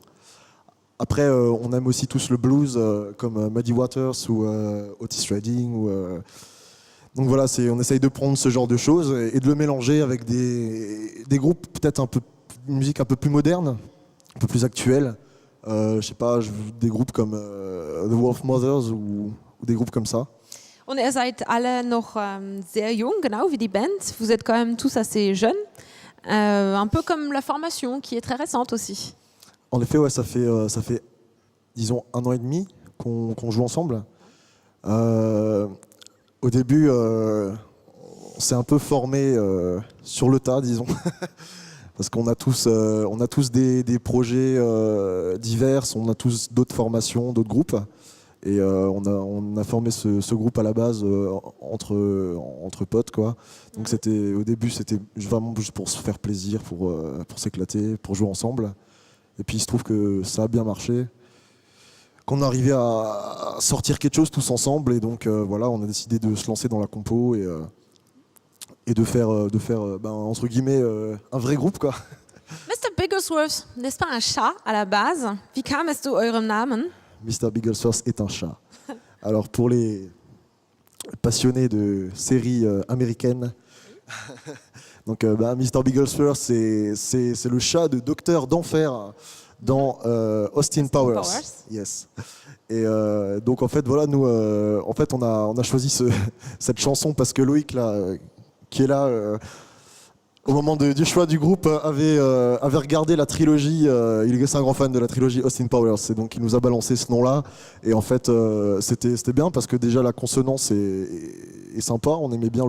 Speaker 5: Après, on aime aussi tous le blues comme Muddy Waters ou Otis Redding. Donc voilà, on essaye de prendre ce genre de choses et de le mélanger avec des groupes peut-être une musique un peu plus moderne, un peu plus actuelle. Je sais pas, des groupes comme The Wolf Mothers ou des groupes comme ça.
Speaker 4: Und ihr seid alle noch sehr jung, genau wie die Band. Vous êtes quand même tous assez jeunes, un peu comme la formation qui est très récente aussi.
Speaker 5: En effet, ouais, ça fait disons 1 an et demi qu'on joue ensemble. Au début, on s'est un peu formé sur le tas, disons, parce qu'on a tous des projets divers, on a tous d'autres formations, d'autres groupes. Et on a formé ce groupe à la base entre potes, quoi. Donc au début c'était vraiment juste pour se faire plaisir, pour s'éclater, pour jouer ensemble. Et puis il se trouve que ça a bien marché, qu'on arrivait à sortir quelque chose tous ensemble. Et donc voilà, on a décidé de se lancer dans la compo et de faire entre guillemets un vrai groupe, quoi.
Speaker 4: Mr. Bigglesworth, n'est-ce pas un chat à la base? Wie kam es zu eurem Namen?
Speaker 5: Mr. Bigglesworth est un chat. Alors pour les passionnés de séries américaines, donc Mr. Bigglesworth c'est le chat de Docteur d'Enfer dans Austin Powers. Yes. Et donc en fait voilà, nous en fait on a choisi cette chanson parce que Loïc là, qui est là au moment du choix du groupe, avait regardé la trilogie, c'est un grand fan de la trilogie Austin Powers, et donc il nous a balancé ce nom-là. Et en fait, c'était bien parce que déjà la consonance est sympa, on aimait bien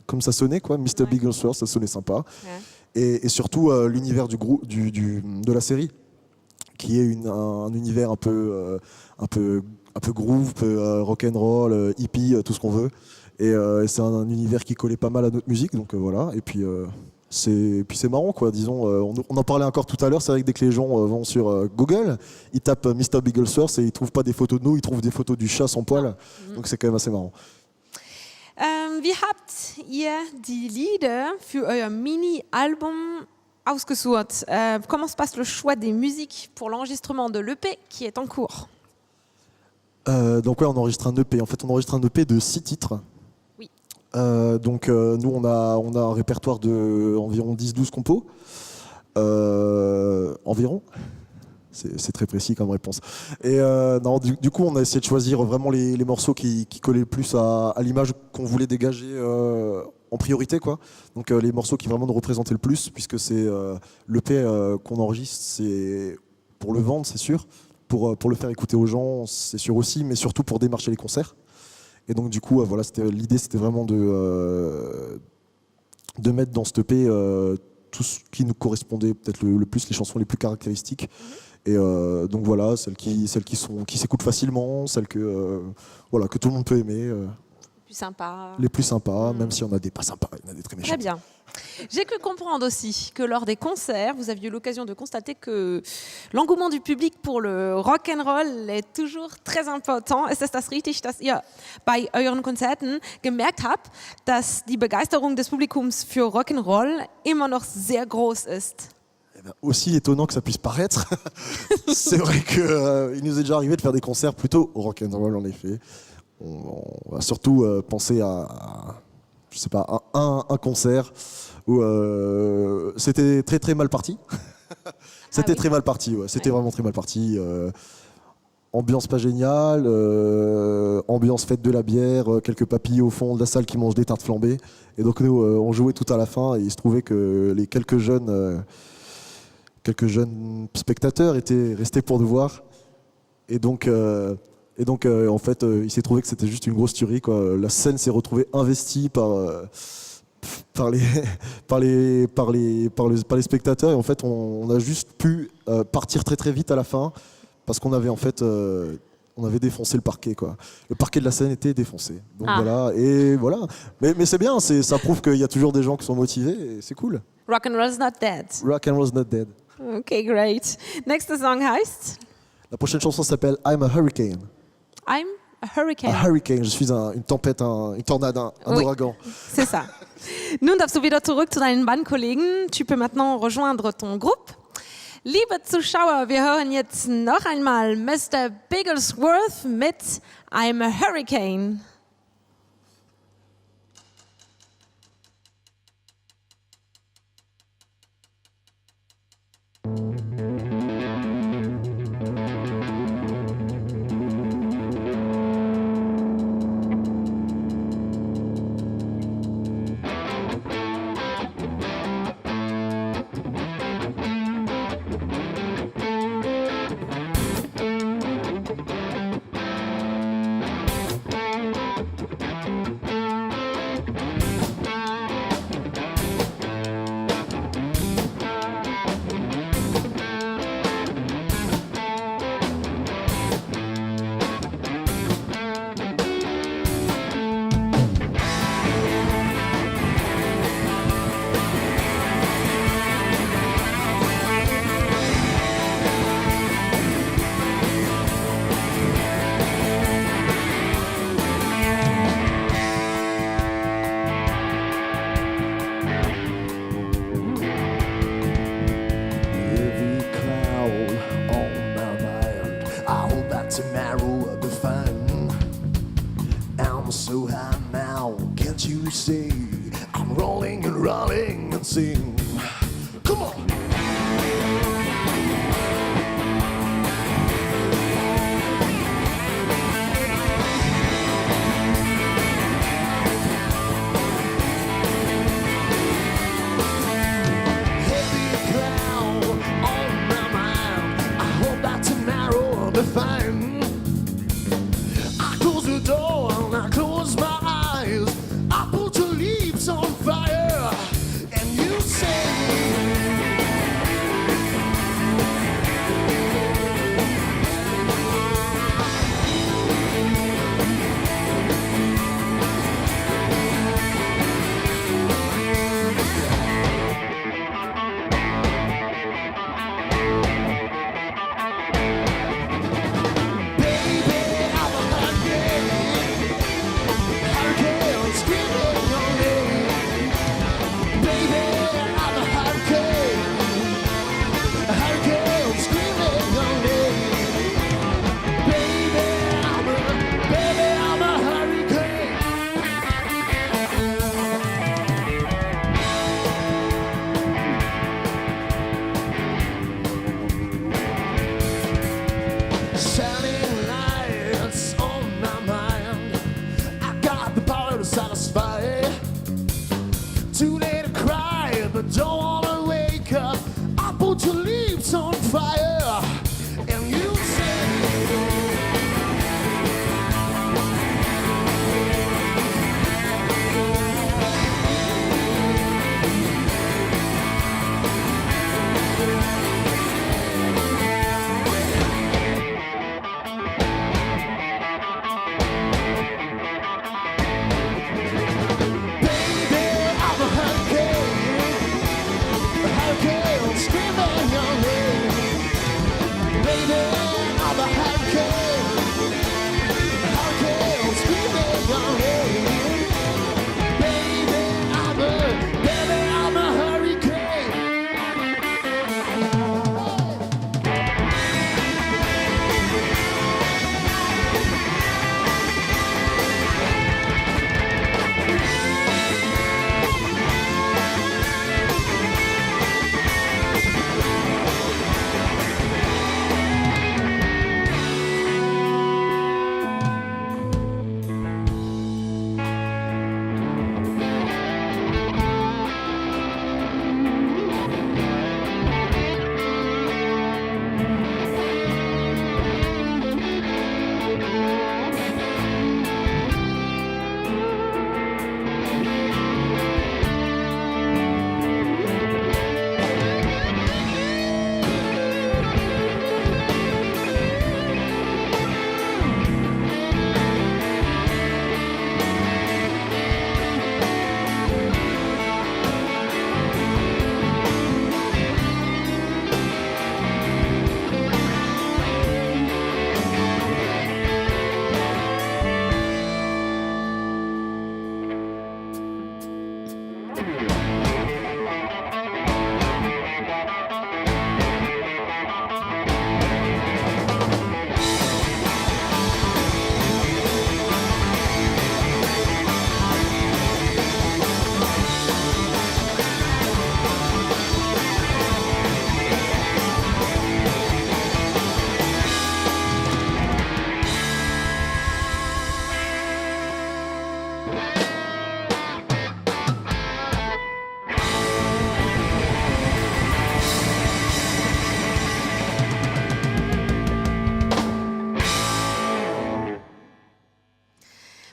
Speaker 5: comme ça sonnait, quoi. Mr. Bigglesworth, ça sonnait sympa. Ouais. Et surtout l'univers de la série, qui est un univers un peu groove, un peu rock'n'roll, hippie, tout ce qu'on veut. Et c'est un univers qui collait pas mal à notre musique, donc voilà. Et puis c'est marrant, quoi. Disons, on en parlait encore tout à l'heure. C'est vrai que dès que les gens vont sur Google, ils tapent Mr. Bigglesworth et ils trouvent pas des photos de nous, ils trouvent des photos du chat sans poil. Donc c'est quand même assez marrant.
Speaker 4: Wie habt ihr die Lieder für euer Mini-Album ausgesucht? Comment se passe le choix des musiques pour l'enregistrement de l'EP qui est en cours?
Speaker 5: Donc ouais, on enregistre un EP. En fait, on enregistre un EP de 6 titres.
Speaker 4: Oui.
Speaker 5: Donc nous, on a un répertoire de environ 10-12 compos. Environ. C'est très précis comme réponse. Et non, du coup, on a essayé de choisir vraiment les morceaux qui collaient le plus à l'image qu'on voulait dégager en priorité, quoi. Donc les morceaux qui vraiment nous représentaient le plus, puisque c'est l'EP qu'on enregistre, c'est pour le vendre, c'est sûr. Pour le faire écouter aux gens, c'est sûr aussi, mais surtout pour démarcher les concerts. Et donc du coup, voilà, l'idée c'était vraiment de mettre dans ce EP tout ce qui nous correspondait peut-être le plus, les chansons les plus caractéristiques. Et donc voilà, celles qui s'écoutent facilement, celles que tout le monde peut aimer. Les plus sympas, même s'il y en a des pas sympas, il y en a des très méchants.
Speaker 4: Très bien. J'ai cru comprendre aussi que lors des concerts, vous aviez eu l'occasion de constater que l'engouement du public pour le Rock'n'Roll est toujours très important. Ist es das richtig, dass ihr bei euren Konzerten gemerkt habt, dass die Begeisterung des Publikums für Rock'n'Roll immer noch sehr groß ist?
Speaker 5: Aussi étonnant que ça puisse paraître, c'est vrai qu'il nous est déjà arrivé de faire des concerts plutôt rock'n'roll en effet. On va surtout penser à je sais pas, un concert où c'était très très mal parti. C'était très mal parti, ouais. C'était vraiment très mal parti. Ambiance pas géniale, ambiance fête de la bière, quelques papilles au fond de la salle qui mangent des tartes flambées. Et donc nous, on jouait tout à la fin et il se trouvait que les quelques jeunes spectateurs étaient restés pour nous voir. Et donc en fait, il s'est trouvé que c'était juste une grosse tuerie, quoi. La scène s'est retrouvée investie par les spectateurs. Et en fait, on a juste pu partir très très vite à la fin parce qu'on avait en fait on avait défoncé le parquet, quoi. Le parquet de la scène était défoncé. Donc voilà, et voilà. Mais c'est bien, ça prouve qu'il y a toujours des gens qui sont motivés et c'est cool.
Speaker 4: Rock'n'Roll's not dead.
Speaker 5: Rock'n'Roll's not dead.
Speaker 4: Okay, great. Next song heißt?
Speaker 5: La prochaine chanson s'appelle I'm a Hurricane.
Speaker 4: I'm A hurricane.
Speaker 5: Un hurricane, je suis une tempête, une tornade, un ouragan.
Speaker 4: C'est ça. Nun darfst du wieder zurück zu deinen Bandkollegen. Tu peux maintenant rejoindre ton groupe. Liebe Zuschauer, wir hören jetzt noch einmal Mr. Bigglesworth mit I'm a Hurricane.
Speaker 6: So high now, can't you see? I'm rolling and sing. Come on! Heavy cloud on my mind. I hope that tomorrow I'll be fine. I close the door and I close my eyes. I put your leaves on fire, and you say, baby, I'm a hurricane.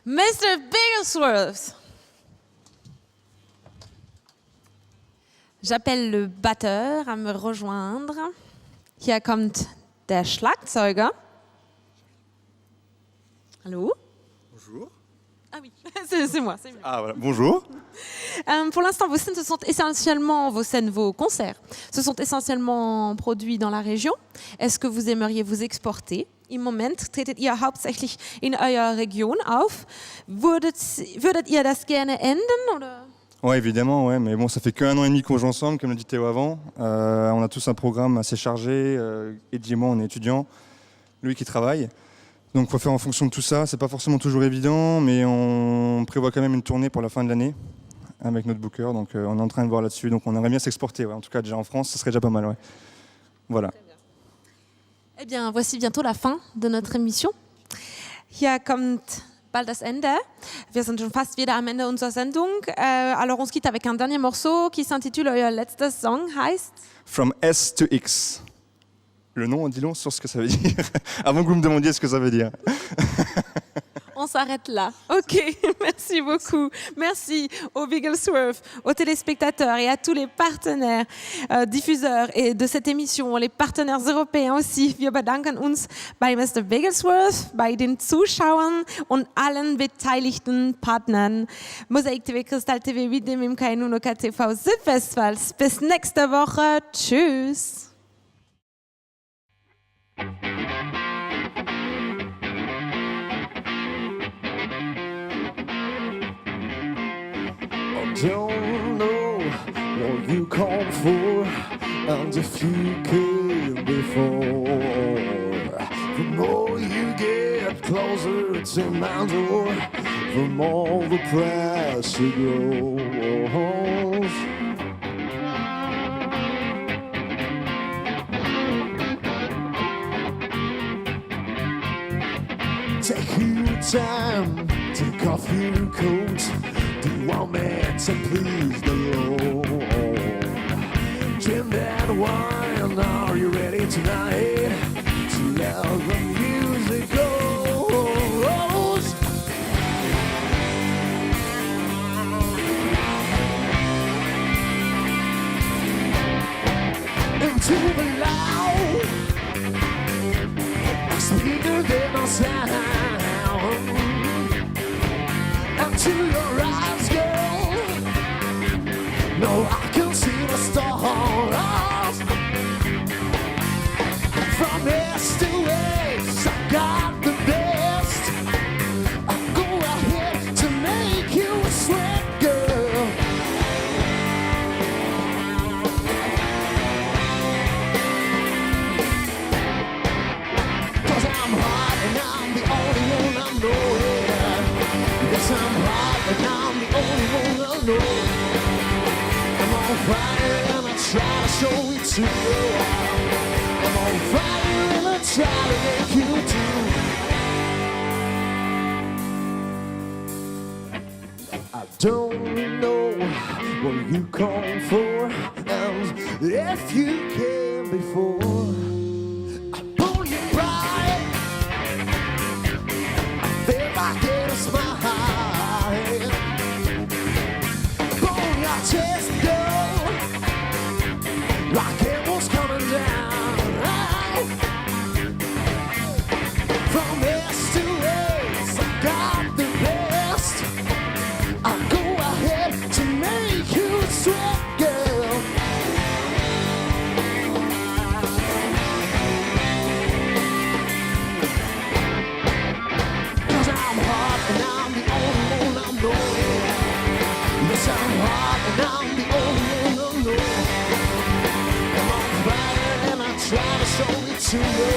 Speaker 4: Mr. Bigglesworth. J'appelle le batteur à me rejoindre. Hier kommt der Schlagzeuger. Allô?
Speaker 8: Bonjour.
Speaker 4: Ah oui, c'est moi. C'est
Speaker 8: Ah voilà, bonjour.
Speaker 4: Pour l'instant, vos scènes, vos concerts, se sont essentiellement produits dans la région. Est-ce que vous aimeriez vous exporter? Im Moment tretet ihr hauptsächlich in eurer Region auf. Würdet ihr das gerne ändern, oder?
Speaker 8: Ouais, évidemment, ouais, mais bon, ça fait qu'1 an et demi qu'on joue ensemble, comme l'a dit Théo avant. On a tous un programme assez chargé. Eddie et moi, on est étudiants. Lui qui travaille. Donc, il faut faire en fonction de tout ça. C'est pas forcément toujours évident, mais on prévoit quand même une tournée pour la fin de l'année avec notre booker. Donc, on est en train de voir là-dessus. Donc, on aimerait bien s'exporter. Ouais. En tout cas, déjà en France, ça serait déjà pas mal. Ouais. Voilà.
Speaker 4: Eh bien, voici bientôt la fin de notre émission. Hier kommt bald das Ende. Wir sind schon fast wieder am Ende unserer Sendung. Alors, on se quitte avec un dernier morceau qui s'intitule Euer letzter Song, heißt
Speaker 8: From S to X. Le nom, dis long sur ce que ça veut dire. Avant que vous me demandiez ce que ça veut dire.
Speaker 4: On s'arrête là. Ok, merci beaucoup. Merci aux Bigglesworth, aux téléspectateurs et à tous les partenaires, diffuseurs et de cette émission, les partenaires européens aussi. Wir bedanken uns bei Mr. Bigglesworth, bei den Zuschauern und allen beteiligten Partnern. Mosaik TV, Kristall TV, Widem im Kainuno KTV Südwestpfalz. Bis nächste Woche. Tschüss.
Speaker 6: Don't know what you come for, and if you came before. The more you get closer to my door, the more the pressure grows. Take your time, take off your coat. Do one man to please the Lord. Drink that wine, are you ready tonight to let the music go? Into the loud, speaker than a sound. To your eyes, girl. No, I can see the stars. From east to west, I got the best. I'll go ahead to make you sweat, girl. Cause I'm hot and I'm the only one I know. Yes, I'm hot and I'm the only one I know. I'm on fire and I try to show it to you. I'm on fire and I try to make you do. I don't know what you come for, and if you came before. I pull you right, I feel like it is mine. Chest girl, like it was coming down. From east to west, I got the best. I'll go ahead to make you sweat, girl. Cause I'm hot and I'm the only one I know. Yes, I'm hot and I'm the only one I know. I'm on fire and I try to show it to you.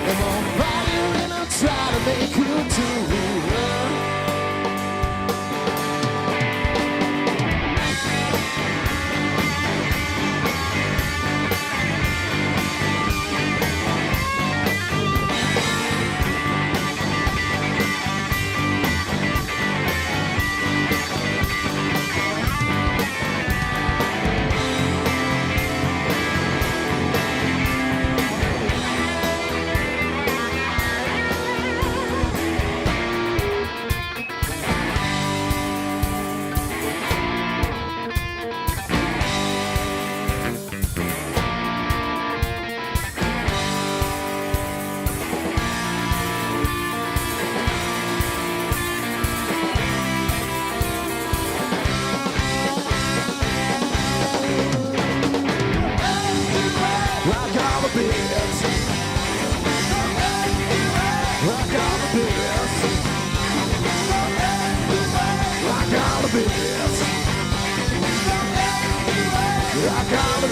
Speaker 6: I'm on fire and I try to make you do.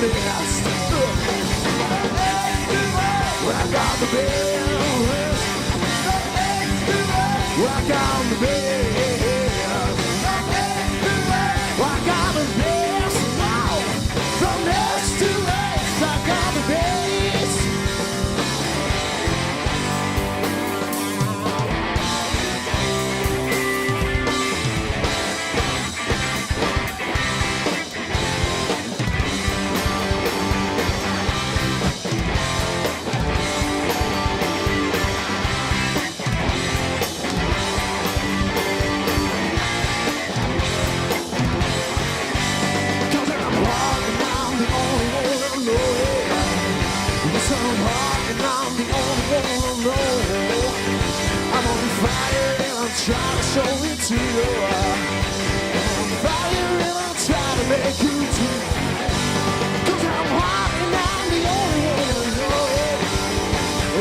Speaker 6: the best. I got the best. I got the best. I got the best. Wow. From west to west, I got the best. Try to show it to you. I'm fire and I'm trying to make you too. 'Cause I'm hot and I'm the only one I know.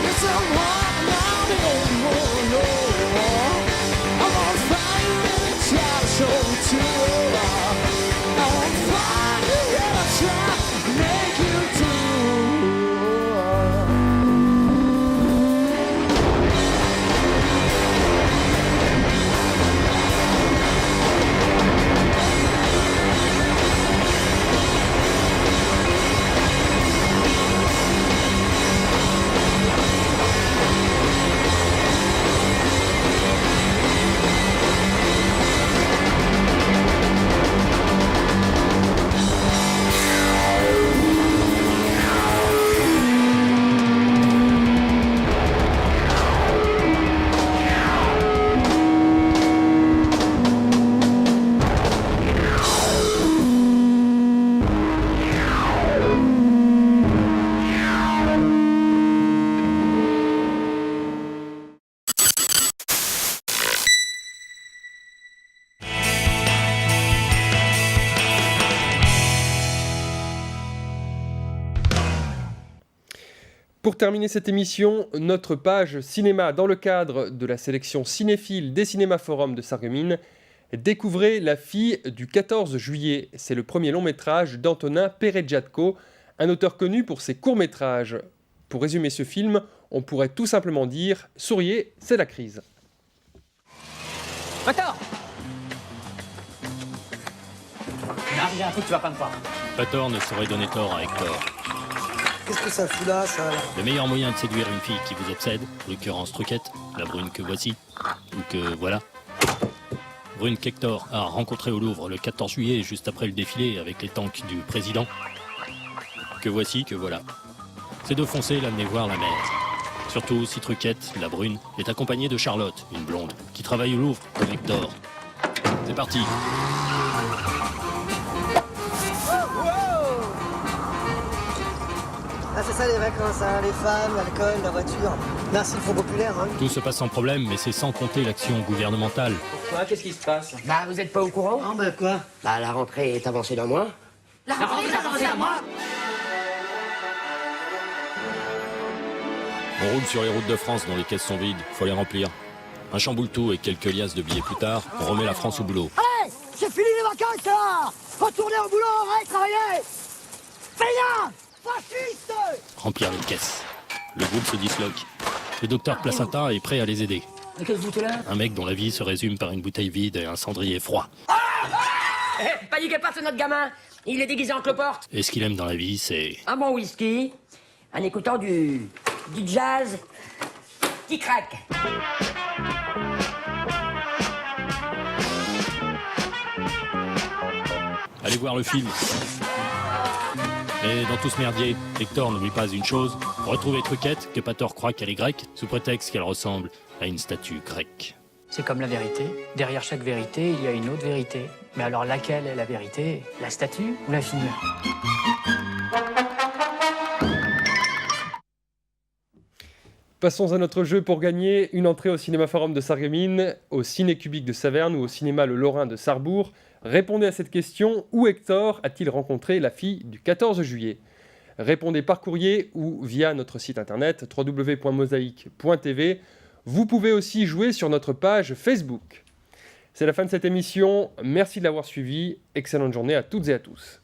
Speaker 6: Yes, I'm hot and I'm the only one I know. I'm on fire and I try to show it to you. I'm on fire and I try to make you too.
Speaker 2: Pour terminer cette émission, notre page cinéma dans le cadre de la sélection cinéphile des cinémas forums de Sarreguemines. Découvrez La fille du 14 juillet. C'est le premier long métrage d'Antonin Pereggiatko, un auteur connu pour ses courts-métrages. Pour résumer ce film, on pourrait tout simplement dire « Souriez, c'est la crise ».
Speaker 9: Attends. Là, j'ai un truc que tu vas pas me croire.
Speaker 10: Pator ne saurait donner tort à Hector.
Speaker 9: Qu'est-ce que ça fout là, ça?
Speaker 10: Le meilleur moyen de séduire une fille qui vous obsède, en l'occurrence Truquette, la brune que voici, ou que voilà. Brune qu'Hector a rencontrée au Louvre le 14 juillet, juste après le défilé avec les tanks du président. Que voici, que voilà. C'est de foncer l'amener voir la mer. Surtout si Truquette, la brune, est accompagnée de Charlotte, une blonde, qui travaille au Louvre comme Hector. C'est parti.
Speaker 9: Ah, c'est ça les vacances, hein, les femmes, l'alcool, la voiture. Merci le Fonds populaire, hein.
Speaker 10: Tout se passe sans problème, mais c'est sans compter l'action gouvernementale.
Speaker 9: Pourquoi? Qu'est-ce qui se passe?
Speaker 23: Bah, vous êtes pas au courant?
Speaker 9: Non, bah quoi?
Speaker 23: Bah, la rentrée est avancée d'un mois.
Speaker 9: La rentrée est avancée d'un mois?
Speaker 10: On roule sur les routes de France dont les caisses sont vides, faut les remplir. Un chamboule-tout et quelques liasses de billets plus tard, on remet la France au boulot.
Speaker 9: Allez, c'est fini les vacances, là! Retournez au boulot, allez, travailler! Payant! Fasciste!
Speaker 10: Remplir les caisses. Le groupe se disloque. Le docteur Placenta est prêt à les aider.
Speaker 9: Mais qu'est-ce que vous foutez là?
Speaker 10: Un mec dont la vie se résume par une bouteille vide et un cendrier froid.
Speaker 23: Eh, paniquez pas, c'est notre gamin. Il est déguisé en cloporte.
Speaker 10: Et ce qu'il aime dans la vie, c'est...
Speaker 23: Un bon whisky, en écoutant du jazz qui craque.
Speaker 10: Allez voir le film. Et dans tout ce merdier, Hector n'oublie pas une chose, retrouver Truquette, que Pator croit qu'elle est grecque, sous prétexte qu'elle ressemble à une statue grecque.
Speaker 9: C'est comme la vérité. Derrière chaque vérité, il y a une autre vérité. Mais alors laquelle est la vérité? La statue ou la fille?
Speaker 2: Passons à notre jeu pour gagner une entrée au Cinéma Forum de Sarreguemines, au Ciné Cubique de Saverne ou au Cinéma Le Lorrain de Sarrebourg. Répondez à cette question, où Hector a-t-il rencontré la fille du 14 juillet? Répondez par courrier ou via notre site internet www.mosaïque.tv. Vous pouvez aussi jouer sur notre page Facebook. C'est la fin de cette émission, merci de l'avoir suivi, excellente journée à toutes et à tous.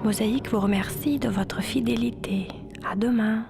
Speaker 1: Mosaïque vous remercie de votre fidélité. À demain.